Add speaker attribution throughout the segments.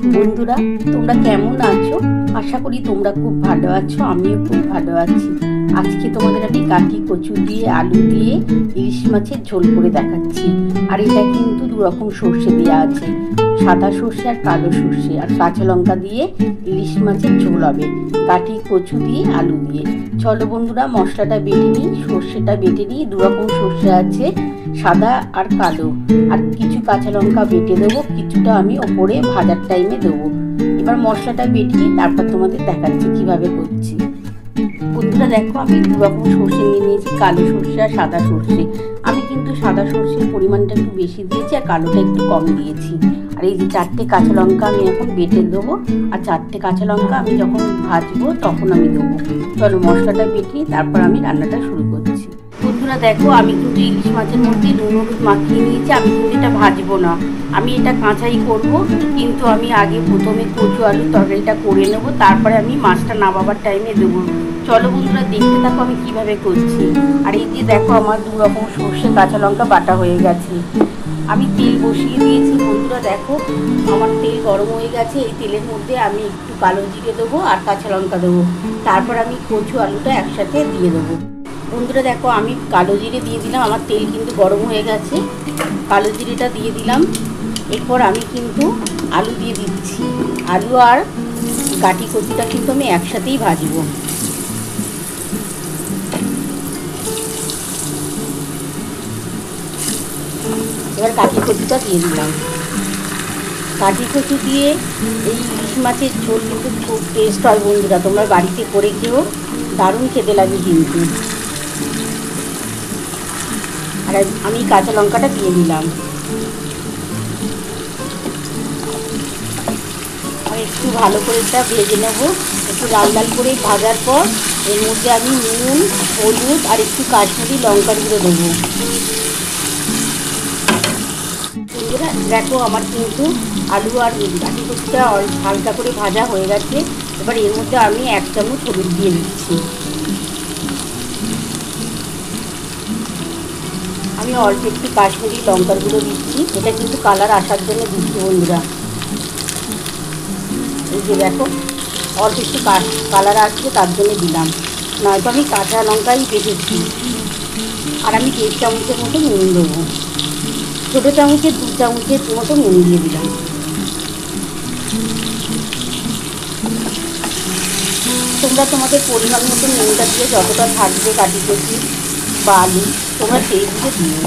Speaker 1: বন্ধুরা, তোমরা কেমন আছো? আশা করি তোমরা খুব ভালো আছো। আমিও খুব ভালো আছি। আজকে তোমাদের আমি কাঠি কচু দিয়ে আলু দিয়ে ইলিশ মাছের ঝোল করে দেখাচ্ছি। আর এটা কিন্তু দু রকম সর্ষে দেওয়া আছে, সাদা সর্ষে আর কালো সর্ষে, আর কাঁচা লঙ্কা দিয়ে ইলিশ মাছের ঝোল হবে কাঠি কচু দিয়ে আলু দিয়ে। চলো বন্ধুরা, মশলাটা বেটে নিই। সর্ষেটা বেটে নিই, দু রকম সর্ষে আছে, সাদা আর কালো। আর কিছু কাঁচা লঙ্কা বেটে দেবো, কিছুটা আমি ওপরে ভাজার টাইমে দেবো। এবার মশলাটা বেটে নিই, তারপর তোমাদের দেখাচ্ছি কিভাবে করছি। বন্ধুরা দেখো, আমি দু রকম সর্ষে নিয়ে নিয়েছি, কালো সর্ষে আর সাদা সর্ষে। আমি কিন্তু সাদা সর্ষের পরিমাণটা একটু বেশি দিয়েছি আর কালোটা একটু কম দিয়েছি। আর এই যে 4টে কাঁচা লঙ্কা আমি এখন বেটে দেবো, আর 4টে কাঁচা লঙ্কা আমি যখন ভাজবো তখন আমি দেবো। চলো মশলাটা বেটে তারপর আমি রান্নাটা শুরু করছি। বন্ধুরা দেখো, আমি কিন্তু ইলিশ মাছের মধ্যে নুন হলুদ মাখিয়ে নিয়েছি। আমি কিন্তু এটা ভাজবো না, আমি এটা কাঁচাই করব। কিন্তু আমি আগে প্রথমে কচু আলুর তরকারিটা করে নেবো, তারপরে আমি মাছটা নামাবার টাইমে দেবো। চলো বন্ধুরা, দেখতে থাকো আমি কিভাবে করছি। আর এই যে দেখো, আমার দু রকম সর্ষে কাঁচা লঙ্কা বাটা হয়ে গেছে। আমি তেল বসিয়ে দিয়েছি। বন্ধুরা দেখো, আমার তেল গরম হয়ে গেছে। এই তেলের মধ্যে আমি একটু কালো জিরে দেবো আর কাঁচা লঙ্কা দেবো। তারপর আমি কচু আলুটা একসাথে দিয়ে দেবো। বন্ধুরা দেখো, আমি কালো জিরে দিয়ে দিলাম। আমার তেল কিন্তু গরম হয়ে গেছে, কালো জিরেটা দিয়ে দিলাম। এরপর আমি কিন্তু আলু দিয়ে দিচ্ছি। আলু আর কাঠি কচুটা কিন্তু আমি একসাথেই ভাজবো। এবার কাঠি কচুটা দিয়ে দিলাম। কাঠি কচু দিয়ে এই ইলিশ মাছের ঝোল কিন্তু খুব টেস্ট হয় বন্ধুরা, তোমরা বাড়িতে করে খেও, দারুণ খেতে লাগে কিন্তু। আর আমি কাঁচা লঙ্কাটা দিয়ে দিলাম। আর একটু ভালো করে এটা ভেজে নেব। একটু লাল লাল করে ভাজার পর এর মধ্যে আমি নুন, হলুদ আর একটু কাশ্মীরি লঙ্কার গুঁড়ো দেবো। দেখো, আমার কিন্তু আলু আর কাঠি কচুটা হালকা করে ভাজা হয়ে গেছে। এবার এর মধ্যে আমি 1 চামচ হলুদ দিয়ে দিচ্ছি। আমি অল্প একটু কাশ্মীরি লঙ্কার গুঁড়ো দিচ্ছি, এটা কিন্তু কালার আসার জন্য দিচ্ছি বন্ধুরা। এই যে দেখো, অল্প একটু কালার আসছে তার জন্য দিলাম, নয়তো আমি কাঁচা লঙ্কাই বেটেছি। আর আমি 1.5 চামচের মতো নুন দেবো। ছোটো চামচের 2 চামচের মতো নুন দিয়ে দিলাম। তোমরা তোমাদের পরিমাণ মতো নুনটা দিয়ে যতটা থাকবে কাঠি কচু বা আলু, তোমরা সেই বুঝে দিও।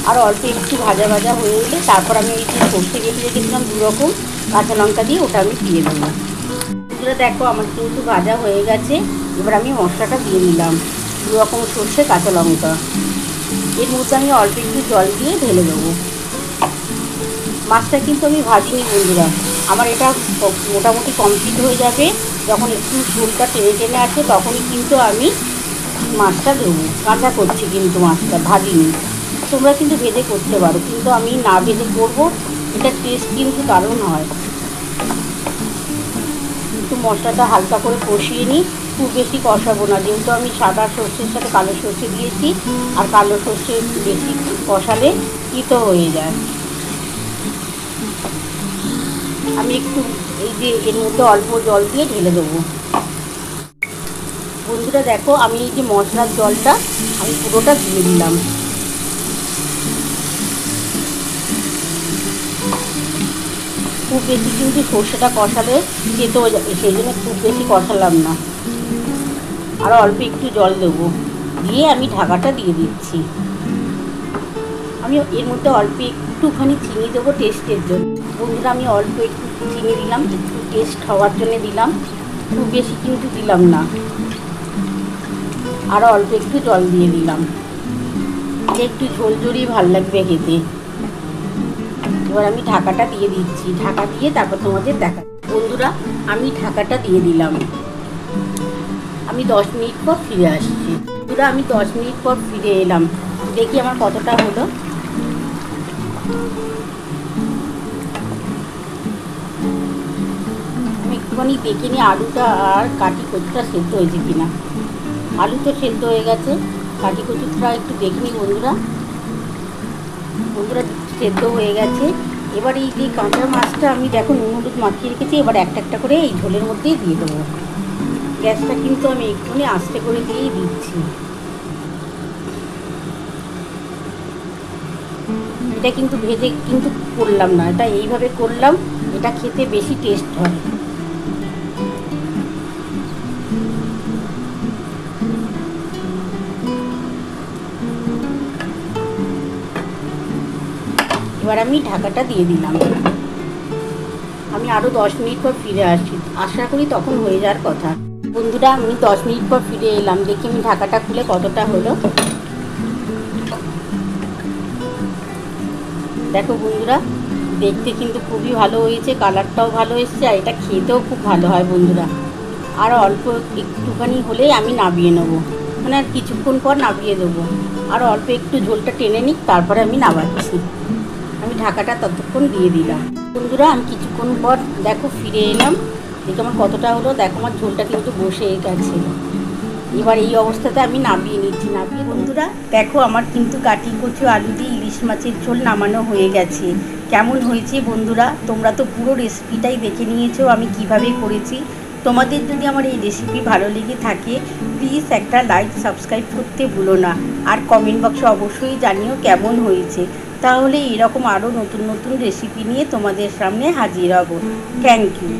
Speaker 1: আর অল্প একটু ভাজা ভাজা হয়ে এলে তারপর আমি এই যে সর্ষে বেটে রেখেছিলাম 2 রকম, কাঁচা লঙ্কা দিয়ে ওটা আমি দিয়ে দেবো। এগুলো দেখো, আমার কিন্তু ভাজা হয়ে গেছে। এবার আমি মশলাটা দিয়ে দিলাম, 2 রকম সর্ষে কাঁচা লঙ্কা। এর মধ্যে আমি অল্প একটু জল দিয়ে ঢেলে দেবো। মাছটা কিন্তু আমি ভাজিনি বন্ধুরা, আমার এটা মোটামুটি কমপ্লিট হয়ে যাবে। যখন একটু ঝোলটা টেনে টেনে আসে তখনই কিন্তু আমি মাছটা দেবো। কাঁচা করছি কিন্তু, মাছটা ভাজিনি। তোমরা কিন্তু ভেজে করতে পারো, কিন্তু আমি না ভেজে করবো, এটা টেস্ট কিন্তু দারুণ হয়। একটু মশলাটা হালকা করে কষিয়ে নিই, খুব বেশি কষাবো না, যেহেতু আমি সাদা সর্ষের সাথে কালো সর্ষে দিয়েছি। আর কালো সর্ষে বেশি কষালে তিতো হয়ে যায়। আমি একটু এই যে এর মধ্যে অল্প জল দিয়ে ঢেলে দেবো। বন্ধুরা দেখো, আমি এই যে মশলার জলটা আমি পুরোটা দিয়ে দিলাম। খুব বেশি কিন্তু সর্ষেটা কষালে তেতো হয়ে যাবে, সেই জন্য খুব বেশি কষালাম না। আর অল্প একটু জল দেবো, দিয়ে আমি ঢাকাটা দিয়ে দিচ্ছি। আমি এর মধ্যে অল্প একটুখানি চিনি দেবো টেস্টের জন্য। বন্ধুরা, আমি অল্প একটু চিনি দিলাম, একটু টেস্ট হওয়ার জন্য দিলাম, খুব বেশি কিন্তু দিলাম না। আর অল্প একটু জল দিয়ে দিলাম, একটু ঝোল ঝোলই ভালো লাগবে খেতে। এবার আমি ঢাকাটা দিয়ে দিচ্ছি। ঢাকা দিয়ে তারপর তোমাদের দেখা। বন্ধুরা, আমি ঢাকাটা দিয়ে দিলাম। আমি 10 মিনিট পর ফিরে আসছি। বন্ধুরা, আমি 10 মিনিট পর ফিরে এলাম, দেখি আমার কতটা হলো। আমি একটুখানি দেখে নিই আলুটা আর কাঠি কচুটা সেদ্ধ হয়েছে কিনা। আলু তো সেদ্ধ হয়ে গেছে, কাঠি কচুটা একটু দেখে নিই বন্ধুরা। বন্ধুরা সেদ্ধ হয়ে গেছে। এবার এই যে কাঁচা মাছটা আমি দেখো নুন হলুদ মাখিয়ে রেখেছি, এবার একটা একটা করে এই ঝোলের মধ্যেই দিয়ে দেবো। গ্যাসটা কিন্তু আমি একটুখানি আস্তে করে দিয়েই দিচ্ছি। এটা কিন্তু ভেজে কিন্তু করলাম না, এটা এইভাবে করলাম, এটা খেতে বেশি টেস্ট হয়। এবার আমি ঢাকাটা দিয়ে দিলাম। আমি আরও 10 মিনিট পর ফিরে আসি, আশা করি তখন হয়ে যাওয়ার কথা। বন্ধুরা আমি 10 মিনিট পর ফিরে এলাম, দেখি আমি ঢাকাটা খুলে কতটা হলো। দেখো বন্ধুরা, দেখতে কিন্তু খুবই ভালো হয়েছে, কালারটাও ভালো এসেছে, আর এটা খেতেও খুব ভালো হয় বন্ধুরা। আর অল্প একটুখানি হলেই আমি নামিয়ে নেবো, মানে আর কিছুক্ষণ পর নামিয়ে দেবো। আর অল্প একটু ঝোলটা টেনে নিই, তারপরে আমি নামাচ্ছি। আমি ঢাকাটা ততক্ষণ দিয়ে দিলাম। বন্ধুরা আমি কিছুক্ষণ পর দেখো ফিরে এলাম, দেখো আমার কতটা হলো। দেখো আমার ঝোলটা কিন্তু বসে গেছে। এবার এই অবস্থাতে আমি নামিয়ে নিচ্ছি। নামিয়ে বন্ধুরা দেখো আমার কিন্তু কাটি কচু আলু দিয়ে ইলিশ মাছের ঝোল নামানো হয়ে গেছে। কেমন হয়েছে বন্ধুরা, তোমরা তো পুরো রেসিপিটাই দেখে নিয়েছো আমি কিভাবে করেছি। তোমাদের যদি আমার এই রেসিপি ভালো লেগে থাকে প্লিজ একটা লাইক সাবস্ক্রাইব করতে ভুলো না, আর কমেন্ট বক্সে অবশ্যই জানিও কেমন হয়েছে। তাহলে এরকম আরও নতুন নতুন রেসিপি নিয়ে তোমাদের সামনে হাজির হব। Thank you.